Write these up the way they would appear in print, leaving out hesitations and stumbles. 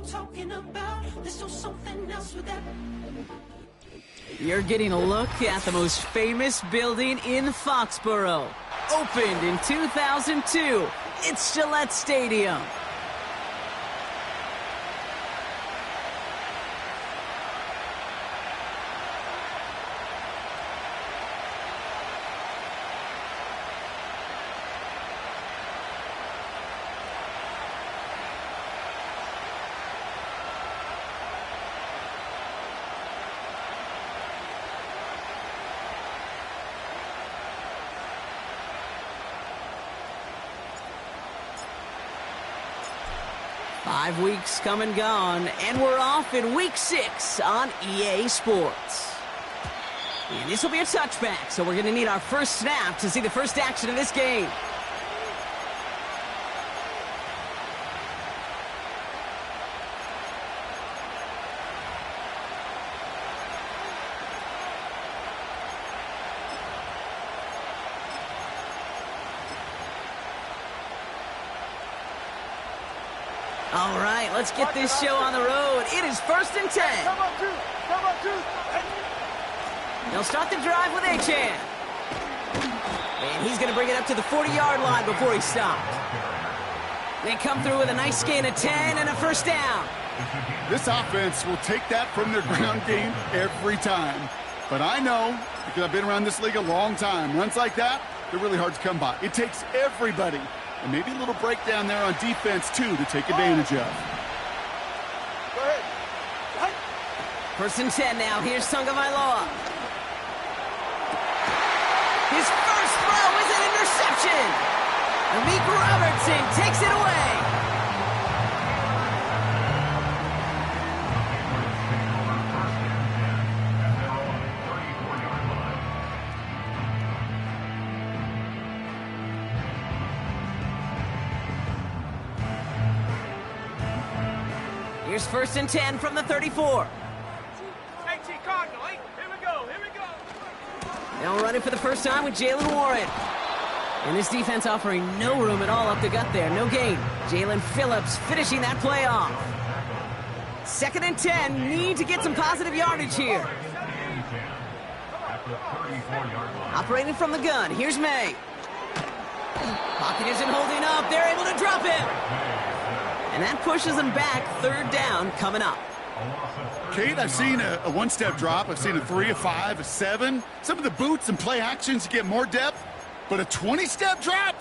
talking about. There's no something else with that. You're getting a look at the most famous building in Foxborough. Opened in 2002. It's Gillette Stadium. Five weeks come and gone, and we're off in week 6 on EA Sports. And this will be a touchback, so we're going to need our first snap to see the first action of this game. All right, let's get this show on the road. It is 1st and 10. Come on, two. They'll start the drive with Achan. And he's going to bring it up to the 40-yard line before he stopped. They come through with a nice gain of 10 and a first down. This offense will take that from their ground game every time. But I know, because I've been around this league a long time, runs like that, they're really hard to come by. It takes everybody. And maybe a little breakdown there on defense, too, to take advantage of. Go ahead. 1st and 10 now. Here's Tagovailoa. His first throw is an interception. Amik Robertson takes it away. Here's 1st and 10 from the 34. Now running for the first time with Jalen Warren. And this defense offering no room at all up the gut there. No gain. Jalen Phillips finishing that play off. 2nd and 10. Need to get some positive yardage here. Operating from the gun. Here's May. Pocket isn't holding up. They're able to drop him. And that pushes them back. 3rd down coming up. Kate, I've seen a one-step drop. I've seen a 3, a 5, a 7. Some of the boots and play actions you get more depth. But a 20-step drop?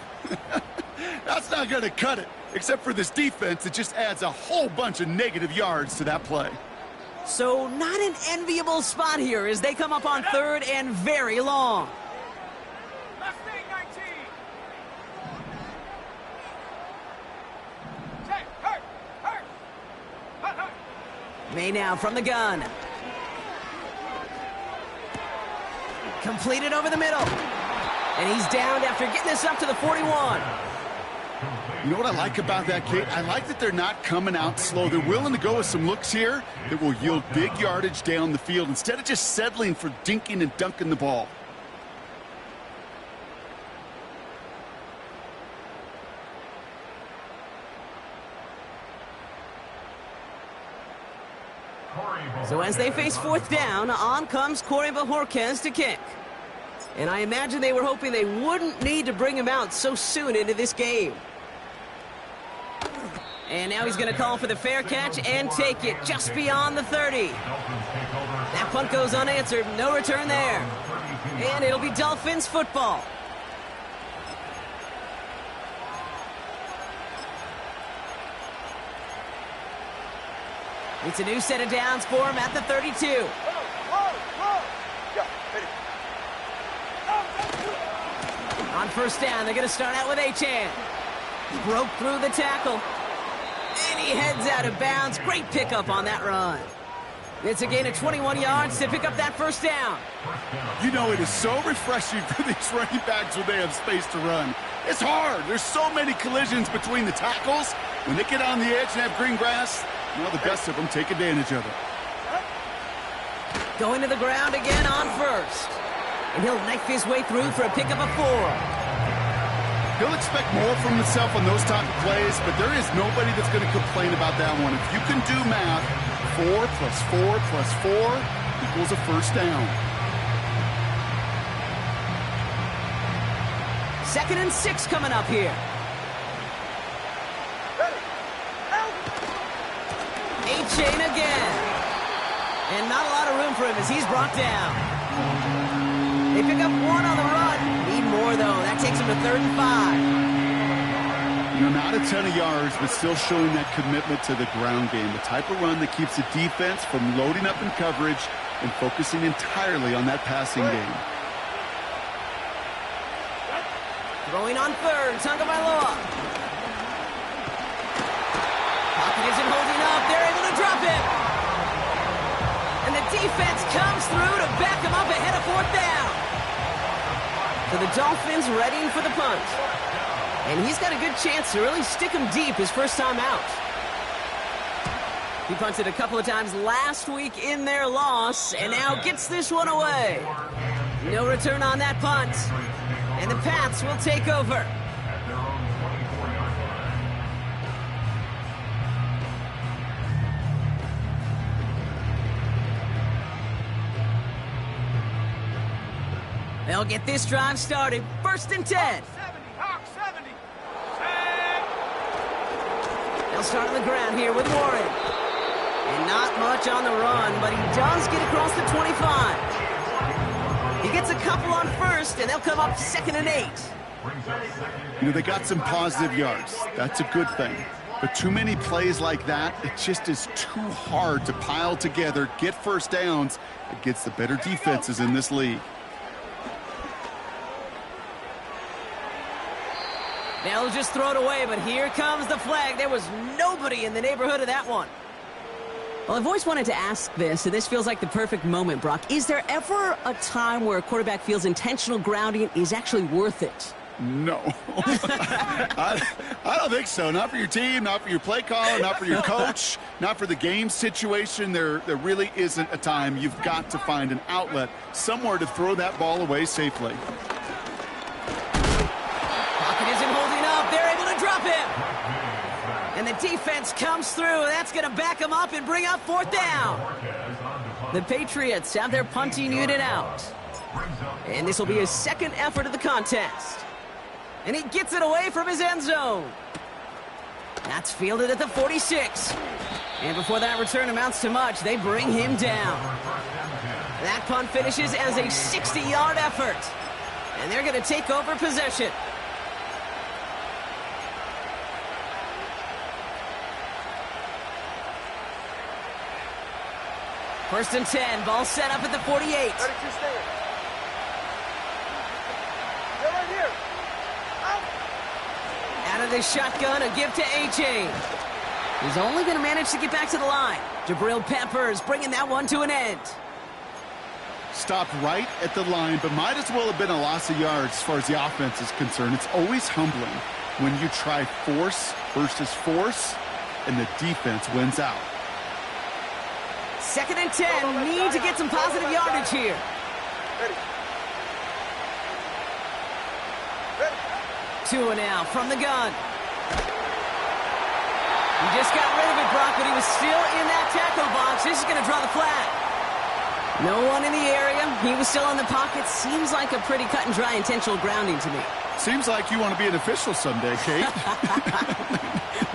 That's not going to cut it. Except for this defense, it just adds a whole bunch of negative yards to that play. So not an enviable spot here as they come up on 3rd and very long. May now from the gun. Completed over the middle. And he's downed after getting this up to the 41. You know what I like about that, Kate? I like that they're not coming out slow. They're willing to go with some looks here that will yield big yardage down the field instead of just settling for dinking and dunking the ball. So as they face 4th down, on comes Corey Bajorquez to kick. And I imagine they were hoping they wouldn't need to bring him out so soon into this game. And now he's going to call for the fair catch and take it just beyond the 30. That punt goes unanswered. No return there. And it'll be Dolphins football. It's a new set of downs for him at the 32. On 1st down, they're going to start out with Achan. Broke through the tackle. And he heads out of bounds. Great pickup on that run. It's a gain of 21 yards to pick up that 1st down. You know, it is so refreshing for these running backs when they have space to run. It's hard. There's so many collisions between the tackles. When they get on the edge and have green grass, well, the best of them take advantage of it. Going to the ground again on 1st. And he'll knife his way through for a pickup of 4. He'll expect more from himself on those type of plays, but there is nobody that's going to complain about that one. If you can do math, 4 plus 4 plus 4 equals a first down. 2nd and 6 coming up here. A-chain again. And not a lot of room for him as he's brought down. They pick up 1 on the run. Need more, though. That takes him to 3rd and 5. You know, not a ton of yards, but still showing that commitment to the ground game. The type of run that keeps the defense from loading up in coverage and focusing entirely on that passing game. Throwing on 3rd, Tagovailoa. Pocket isn't holding up. They're able to drop him. And the defense comes through to back him up ahead of 4th down. So the Dolphins readying for the punt. And he's got a good chance to really stick him deep his first time out. He punted a couple of times last week in their loss, and now gets this one away. No return on that punt. And the Pats will take over. They'll get this drive started. 1st and 10. They'll start on the ground here with Warren. And not much on the run, but he does get across the 25. He gets a couple on 1st, and they'll come up 2nd and 8. You know, they got some positive yards. That's a good thing. But too many plays like that, it just is too hard to pile together, get first downs against the better defenses in this league. They'll just throw it away, but here comes the flag. There was nobody in the neighborhood of that one. Well, I've always wanted to ask this, and this feels like the perfect moment, Brock. Is there ever a time where a quarterback feels intentional grounding is actually worth it? No. I don't think so. Not for your team, not for your play caller, not for your coach, not for the game situation. There really isn't a time. You've got to find an outlet, somewhere to throw that ball away safely. Pocket isn't holding up. They're able to drop him. And the defense comes through. That's going to back him up and bring up 4th down. The Patriots have their punting unit out. And this will be his 2nd effort of the contest. And he gets it away from his end zone. That's fielded at the 46. And before that return amounts to much, they bring him down. That punt finishes as a 60-yard effort. And they're going to take over possession. First and 10, ball set up at the 48. Ready to stand. They're right here. Out of the shotgun, a give to A-Chain. He's only going to manage to get back to the line. Jabril Peppers bringing that one to an end. Stopped right at the line, but might as well have been a loss of yards as far as the offense is concerned. It's always humbling when you try force versus force, and the defense wins out. 2nd and 10, need to get some positive yardage here. Ready. 2 and out from the gun. He just got rid of it, Brock, but he was still in that tackle box. This is going to draw the flag. No one in the area. He was still in the pocket. Seems like a pretty cut and dry intentional grounding to me. Seems like you want to be an official someday, Kate.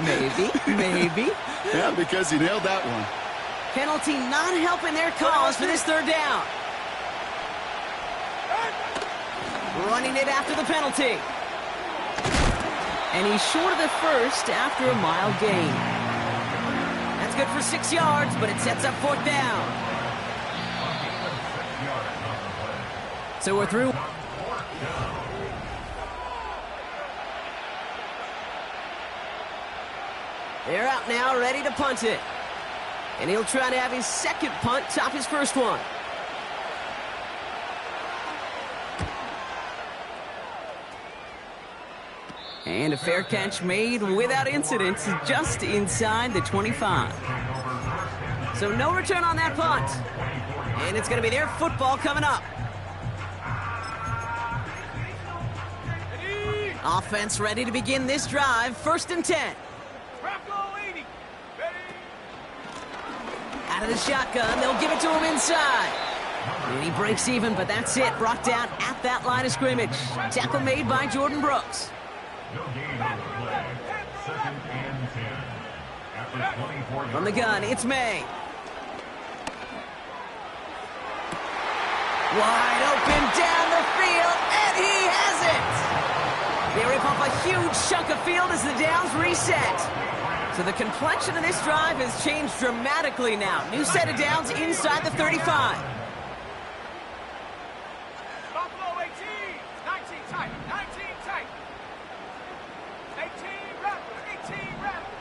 Maybe. Yeah, because he nailed that one. Penalty not helping their cause for this 3rd down. Running it after the penalty. And he's short of the 1st after a mild gain. That's good for 6 yards, but it sets up 4th down. So we're through. They're out now, ready to punt it. And he'll try to have his 2nd punt top his 1st one. And a fair catch made without incident, just inside the 25. So no return on that punt. And it's going to be their football coming up. Offense ready to begin this drive. 1st and 10. Out of the shotgun, they'll give it to him inside. And he breaks even, but that's it. Brought down at that line of scrimmage. Tackle made by Jordan Brooks. From the gun, it's May. Wide open down the field, and he has it! They rip off a huge chunk of field as the downs reset. So the complexion of this drive has changed dramatically now. New set of downs inside the 35. Buffalo 18, 19 tight, 19 tight. 18 rapid, 18 rapid.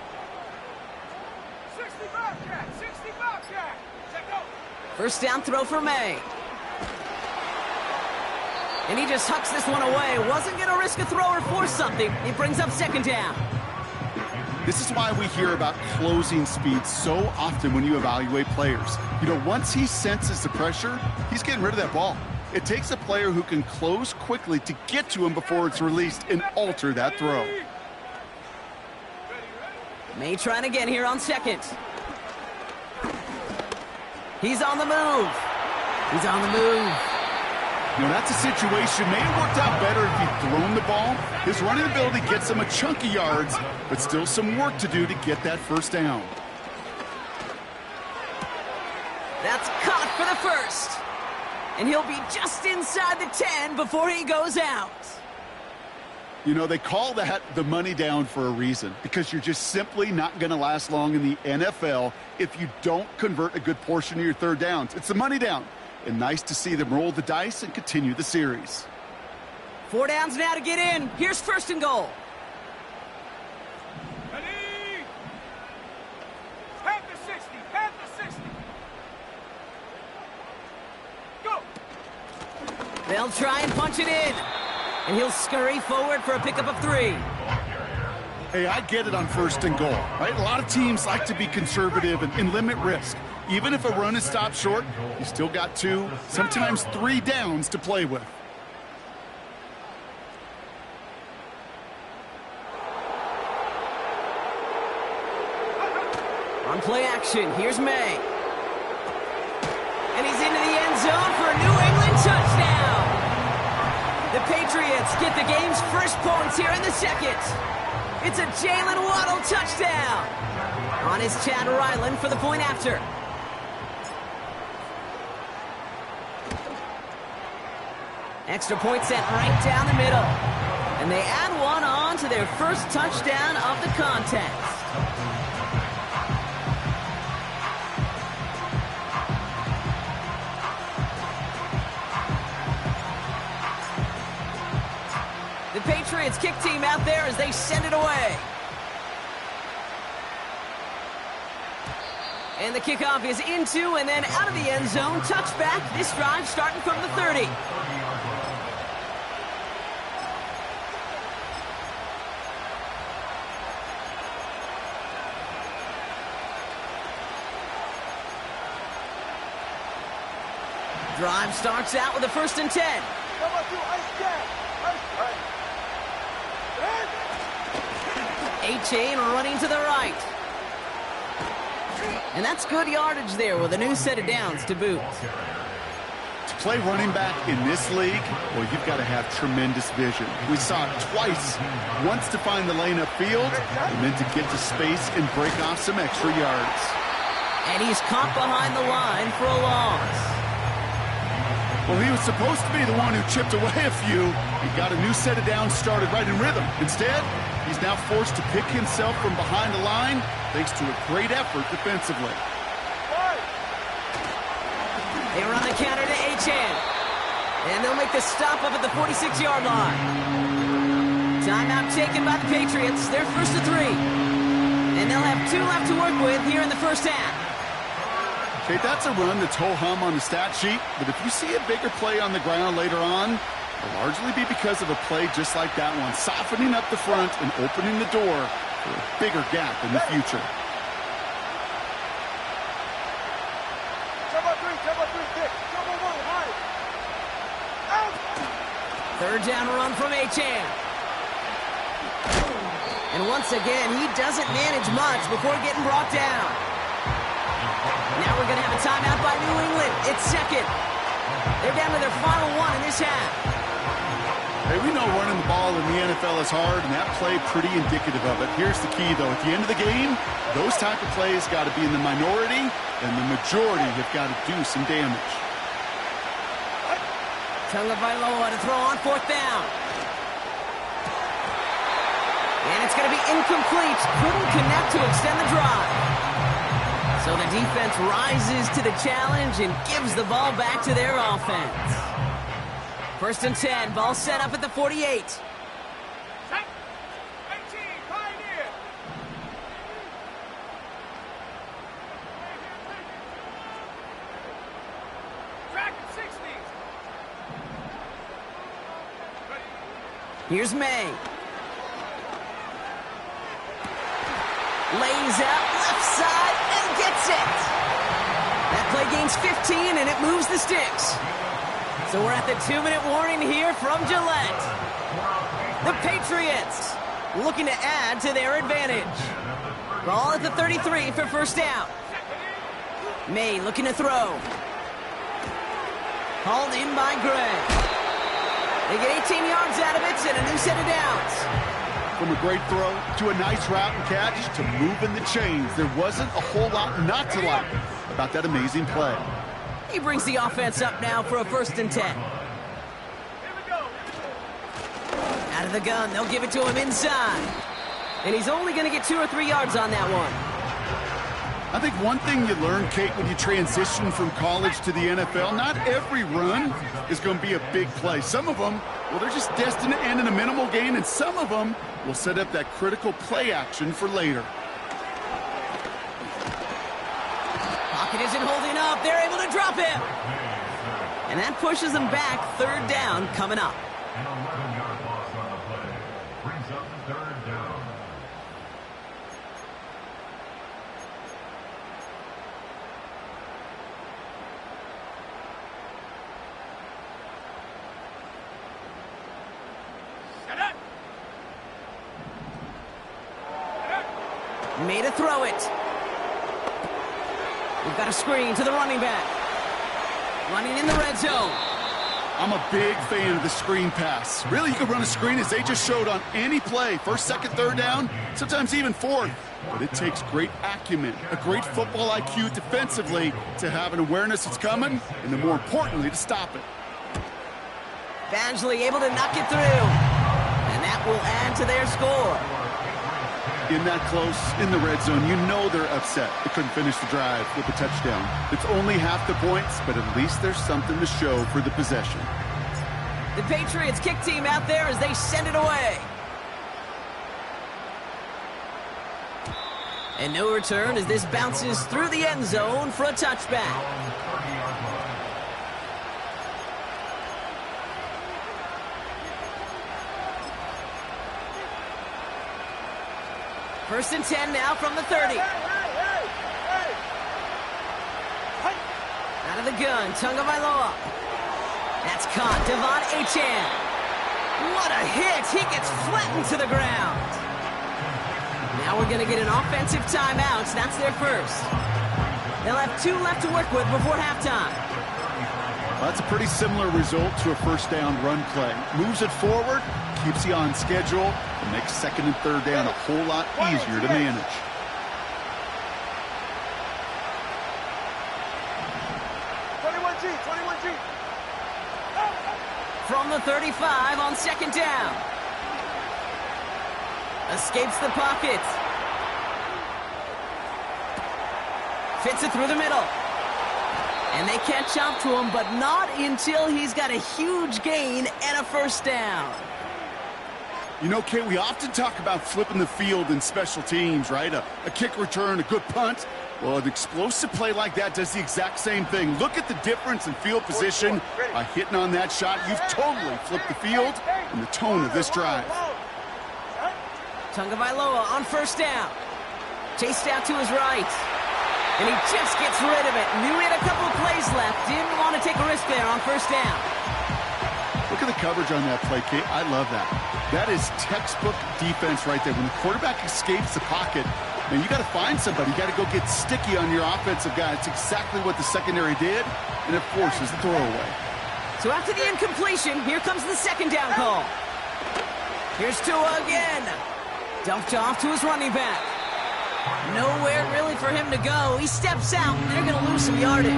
60 Bobcat, 60 Bobcat. Check out. 1st down throw for May. And he just hucks this one away. Wasn't going to risk a throw or force something. He brings up 2nd down. This is why we hear about closing speed so often when you evaluate players. You know, once he senses the pressure, he's getting rid of that ball. It takes a player who can close quickly to get to him before it's released and alter that throw. May trying again here on 2nd. He's on the move. He's on the move. You know, that's a situation. May have worked out better if he'd thrown the ball. His running ability gets him a chunk of yards, but still some work to do to get that 1st down. That's caught for the 1st. And he'll be just inside the 10 before he goes out. You know, they call that the money down for a reason, because you're just simply not going to last long in the NFL if you don't convert a good portion of your 3rd downs. It's the money down. And nice to see them roll the dice and continue the series. 4 downs now to get in. Here's 1st and goal. Ready? Head to 60, head to 60. Go. They'll try and punch it in. And he'll scurry forward for a pickup of 3. Hey, I get it on 1st and goal, right? A lot of teams like to be conservative and limit risk. Even if a run is stopped short, you still got 2, sometimes 3 downs to play with. On play action, here's May. And he's into the end zone for a New England touchdown. The Patriots get the game's 1st points here in the 2nd. It's a Jalen Waddle touchdown. On is Chad Ryland for the point after. Extra point set right down the middle. And they add one on to their 1st touchdown of the contest. The Patriots kick team out there as they send it away. And the kickoff is into and then out of the end zone. Touchback. This drive starting from the 30. Drive starts out with a 1st and 10. A-Chain running to the right. And that's good yardage there with a new set of downs to boot. To play running back in this league, well, you've got to have tremendous vision. We saw it twice. Once to find the lane upfield, and then to get to space and break off some extra yards. And he's caught behind the line for a loss. Well, he was supposed to be the one who chipped away a few. He got a new set of downs started right in rhythm. Instead, he's now forced to pick himself from behind the line thanks to a great effort defensively. They run the counter to A-Chan. And they'll make the stop up at the 46-yard line. Timeout taken by the Patriots. They're 1st and 3. And they'll have 2 left to work with here in the 1st half. Okay, that's a run that's ho-hum on the stat sheet, but if you see a bigger play on the ground later on, it'll largely be because of a play just like that one, softening up the front and opening the door for a bigger gap in the future. Third down run from A-Chan. And once again, he doesn't manage much before getting brought down. Now we're going to have a timeout by New England. It's second. They're down to their final one in this half. Hey, we know running the ball in the NFL is hard, and that play pretty indicative of it. Here's the key, though. At the end of the game, those type of plays got to be in the minority, and the majority have got to do some damage. Tagovailoa to throw on fourth down. And it's going to be incomplete. Couldn't connect to extend the drive. So the defense rises to the challenge and gives the ball back to their offense. First and 10, ball set up at the 48. Set. 18, Pioneer. Track at 60. Here's May. Lays out left side and gets it. That play gains 15 and it moves the sticks. So we're at the 2-minute warning here from Gillette. The Patriots looking to add to their advantage. Ball at the 33 for first down. May looking to throw. Hauled in by Gray. They get 18 yards out of it and a new set of downs. From a great throw to a nice route and catch to moving the chains, there wasn't a whole lot not to like about that amazing play. He brings the offense up now for a first and 10. Here we go. Out of the gun, they'll give it to him inside. And he's only going to get 2 or 3 yards on that one. I think one thing you learn, Kate, when you transition from college to the NFL, not every run is going to be a big play. Some of them, well, they're just destined to end in a minimal gain, and some of them will set up that critical play action for later. Pocket isn't holding up. They're able to drop him. And that pushes them back. Third down coming up. An 11-yard loss on the play brings up third down. Made a throw it. We've got a screen to the running back. Running in the red zone. I'm a big fan of the screen pass. Really, you can run a screen as they just showed on any play. First, second, third down, sometimes even fourth. But it takes great acumen, a great football IQ defensively to have an awareness it's coming, and then more importantly, to stop it. Badgley able to knock it through. And that will add to their score. In that close, in the red zone, you know they're upset. They couldn't finish the drive with a touchdown. It's only half the points, but at least there's something to show for the possession. The Patriots kick team out there as they send it away. And no return as this bounces through the end zone for a touchback. First and 10 now from the 30. Out of the gun, Tagovailoa. That's caught, Devon Achane. What a hit! He gets flattened to the ground. Now we're going to get an offensive timeout. That's their first. They'll have 2 left to work with before halftime. Well, that's a pretty similar result to a first down run play. Moves it forward, keeps you on schedule, and makes second and third down a whole lot easier to manage. From the 35 on second down. Escapes the pocket. Fits it through the middle. And they catch up to him, but not until he's got a huge gain and a first down. You know, Kate, we often talk about flipping the field in special teams, right? A kick return, a good punt. Well, an explosive play like that does the exact same thing. Look at the difference in field position. By hitting on that shot, you've totally flipped the field and the tone of this drive. Tagovailoa on first down. Chased out to his right. And he just gets rid of it. Knew he had a couple of plays left. Didn't want to take a risk there on first down. Look at the coverage on that play, Kate. I love that. That is textbook defense right there. When the quarterback escapes the pocket, man, you got to find somebody. You got to go get sticky on your offensive guy. It's exactly what the secondary did, and it forces the throwaway. So after the incompletion, here comes the second down call. Here's Tua again. Dumped off to his running back. Nowhere really for him to go. He steps out, and they're going to lose some yardage.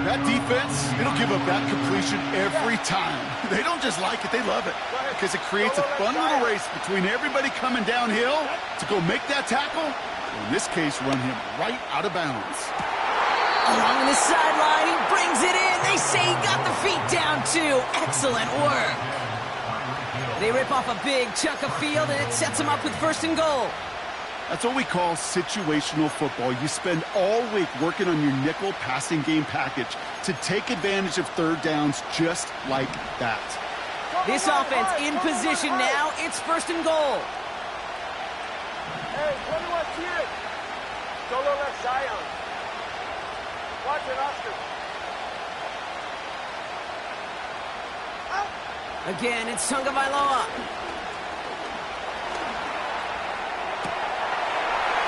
That defense, it'll give up that completion every time. They don't just like it, they love it. Because it creates a fun little race between everybody coming downhill to go make that tackle. In this case, run him right out of bounds. Along the sideline, he brings it in. They say he got the feet down, too. Excellent work. They rip off a big chunk of field, and it sets them up with first and goal. That's what we call situational football. You spend all week working on your nickel passing game package to take advantage of third downs just like that. This offense in position now. It's first and goal. Hey, 21 cheer. Solo left Zion. Watch it, Oscar. Again, it's Tagovailoa.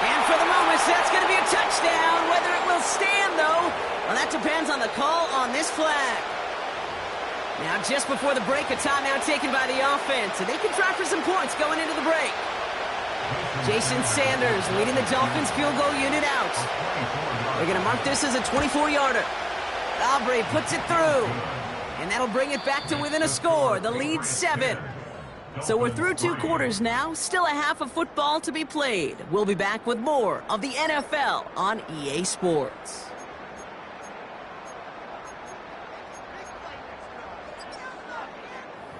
And for the moment, that's going to be a touchdown. Whether it will stand, though, well, that depends on the call on this flag. Now, just before the break, a timeout taken by the offense, and they can try for some points going into the break. Jason Sanders leading the Dolphins field goal unit out. They're going to mark this as a 24-yarder. Aubrey puts it through. And that'll bring it back to within a score. The lead's 7. So we're through 2 quarters now. Still a half of football to be played. We'll be back with more of the NFL on EA Sports.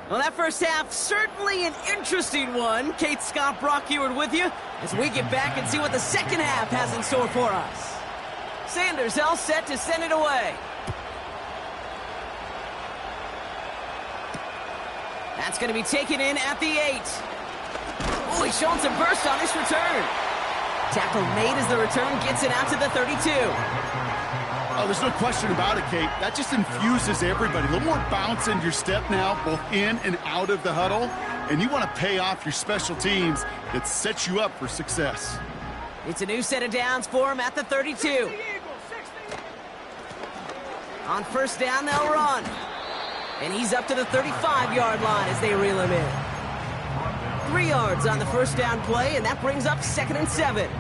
Well, that first half, certainly an interesting one. Kate Scott, Brock Eward with you as we get back and see what the second half has in store for us. Sanders all set to send it away. That's going to be taken in at the 8. Oh, he's showing some burst on this return. Tackle made as the return gets it out to the 32. Oh, there's no question about it, Kate. That just infuses everybody. A little more bounce in your step now, both in and out of the huddle. And you want to pay off your special teams that sets you up for success. It's a new set of downs for him at the 32. On first down, they'll run. And he's up to the 35-yard line as they reel him in. 3 yards on the first down play, and that brings up 2nd and 7.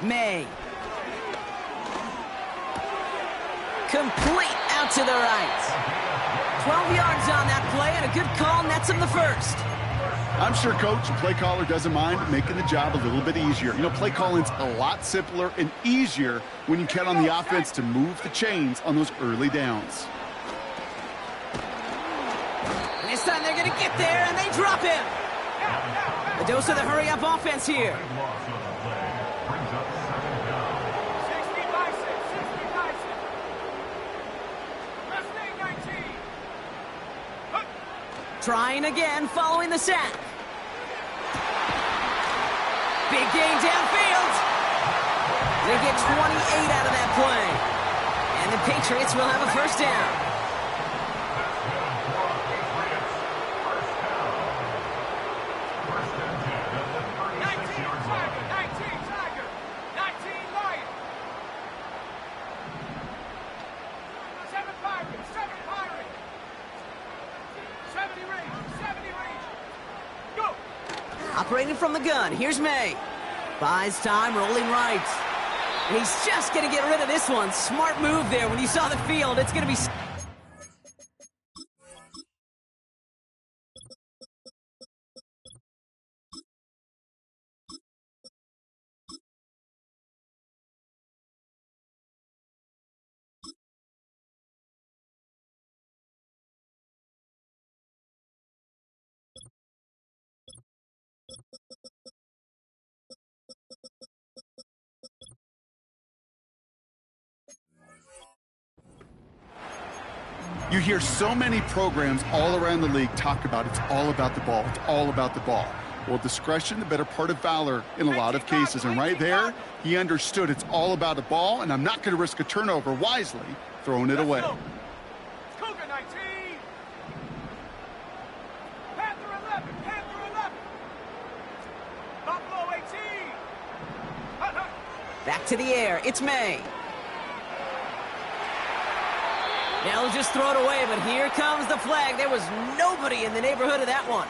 May. Complete out to the right. 12 yards on that play, and a good call nets him the first. I'm sure Coach and play caller doesn't mind making the job a little bit easier. You know, play calling's a lot simpler and easier when you count on the offense to move the chains on those early downs. And this time they're going to get there, and they drop him. A dose of the hurry-up offense here. Trying again following the sack. Big gain downfield. They get 28 out of that play. And the Patriots will have a first down. Operating from the gun, here's May. Buys time, rolling right. And he's just going to get rid of this one. Smart move there when you saw the field. It's going to be... You hear so many programs all around the league talk about it's all about the ball. It's all about the ball. Well, discretion, the better part of valor in a lot of cases. And right there, he understood it's all about the ball, and I'm not going to risk a turnover, wisely throwing it away. Cougar 19. Panther 11. Panther 11. Buffalo 18. Back to the air. It's May. Now he'll just throw it away, but here comes the flag. There was nobody in the neighborhood of that one.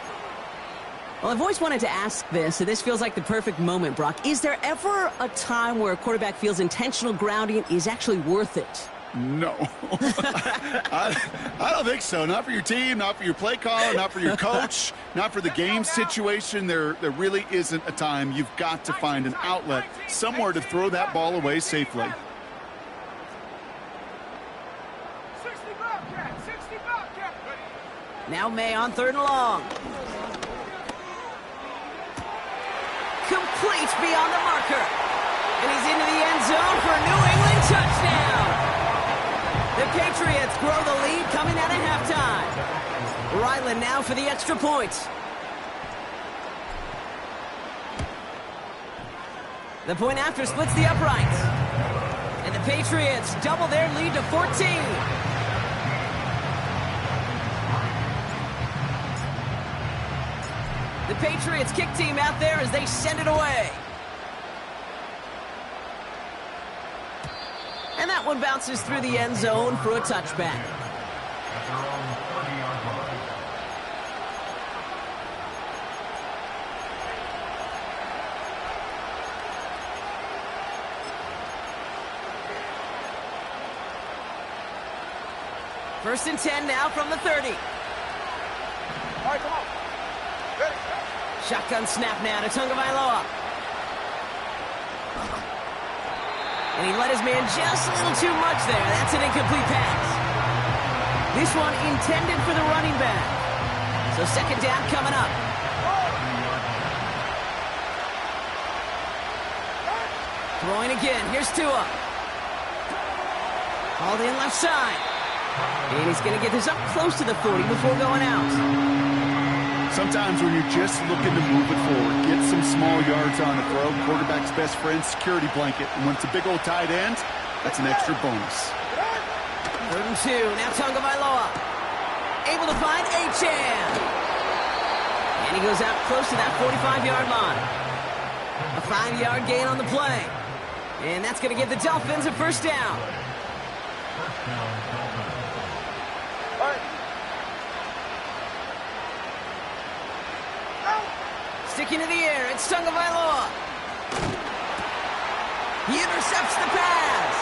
Well, I've always wanted to ask this, so this feels like the perfect moment, Brock. Is there ever a time where a quarterback feels intentional grounding is actually worth it? No. I don't think so. Not for your team, not for your play caller, not for your coach, not for the game situation. There really isn't a time. You've got to find an outlet, somewhere to throw that ball away safely. 60 Bobcat. 60 Bobcat. Now May on 3rd and long. Complete beyond the marker. And he's into the end zone for a New England touchdown. The Patriots grow the lead coming out of halftime. Ryland now for the extra point. The point after splits the uprights. And the Patriots double their lead to 14. The Patriots kick team out there as they send it away. And that one bounces through the end zone for a touchback. At their own 30-yard line. First and 10 now from the 30. All right, come on. Ready. Shotgun snap now to Tagovailoa. And he let his man just a little too much there. That's an incomplete pass. This one intended for the running back. So second down coming up. Throwing again. Here's Tua. Hauled in left side. And he's going to get this up close to the 40 before going out. Sometimes when you're just looking to move it forward, get some small yards on a throw, quarterback's best friend, security blanket. And when it's a big old tight end, that's an extra bonus. 3rd and 2. Now Tagovailoa. Able to find Achane. And he goes out close to that 45-yard line. A 5-yard gain on the play. And that's going to give the Dolphins a first down. First down, Dolphins. All right. Sticking to the air, it's Tagovailoa. He intercepts the pass.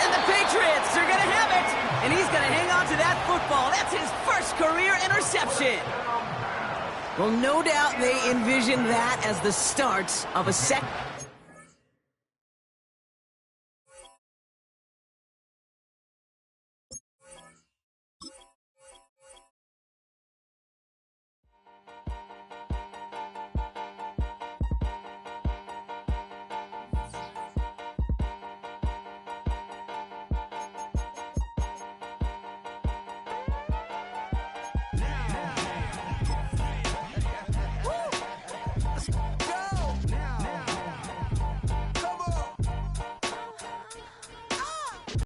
And the Patriots are going to have it. And he's going to hang on to that football. That's his first career interception. Well, no doubt they envision that as the start of a second.